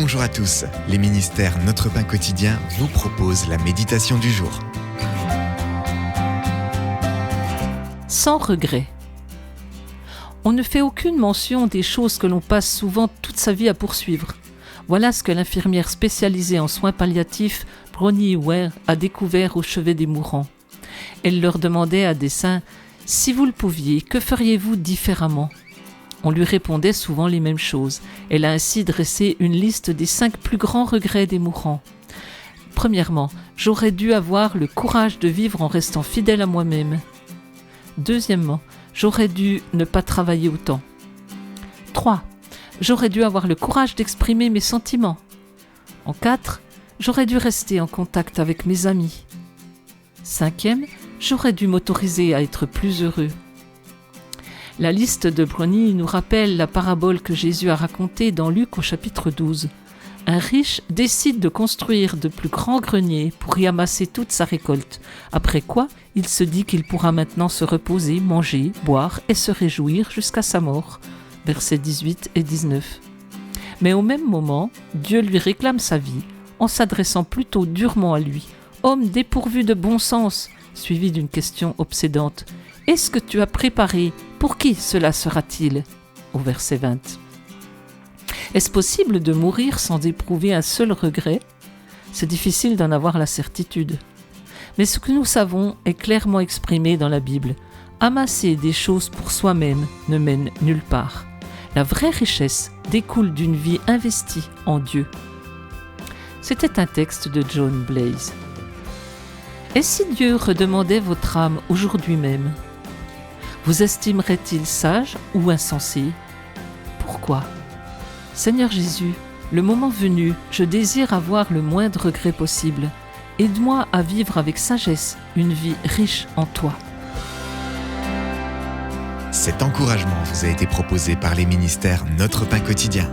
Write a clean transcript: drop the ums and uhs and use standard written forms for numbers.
Bonjour à tous, les ministères Notre Pain Quotidien vous proposent la méditation du jour. Sans regret. On ne fait aucune mention des choses que l'on passe souvent toute sa vie à poursuivre. Voilà ce que l'infirmière spécialisée en soins palliatifs, Bronnie Ware, a découvert au chevet des mourants. Elle leur demandait à dessein « Si vous le pouviez, que feriez-vous différemment ?» On lui répondait souvent les mêmes choses. Elle a ainsi dressé une liste des 5 plus grands regrets des mourants. Premièrement, j'aurais dû avoir le courage de vivre en restant fidèle à moi-même. Deuxièmement, j'aurais dû ne pas travailler autant. 3. J'aurais dû avoir le courage d'exprimer mes sentiments. En 4, j'aurais dû rester en contact avec mes amis. 5e, j'aurais dû m'autoriser à être plus heureux. La liste de Bronnie nous rappelle la parabole que Jésus a racontée dans Luc au chapitre 12. Un riche décide de construire de plus grands greniers pour y amasser toute sa récolte, après quoi il se dit qu'il pourra maintenant se reposer, manger, boire et se réjouir jusqu'à sa mort. Versets 18 et 19. Mais au même moment, Dieu lui réclame sa vie, en s'adressant plutôt durement à lui. « Homme dépourvu de bon sens !» suivi d'une question obsédante. « Est-ce que tu as préparé ? Pour qui cela sera-t-il » au verset 20. Est-ce possible de mourir sans éprouver un seul regret ? C'est difficile d'en avoir la certitude. Mais ce que nous savons est clairement exprimé dans la Bible. Amasser des choses pour soi-même ne mène nulle part. La vraie richesse découle d'une vie investie en Dieu. C'était un texte de John Blaze. Et si Dieu redemandait votre âme aujourd'hui même ? Vous estimerait-il sage ou insensé ? Pourquoi ? Seigneur Jésus, le moment venu, je désire avoir le moindre regret possible. Aide-moi à vivre avec sagesse une vie riche en toi. Cet encouragement vous a été proposé par les ministères Notre Pain Quotidien.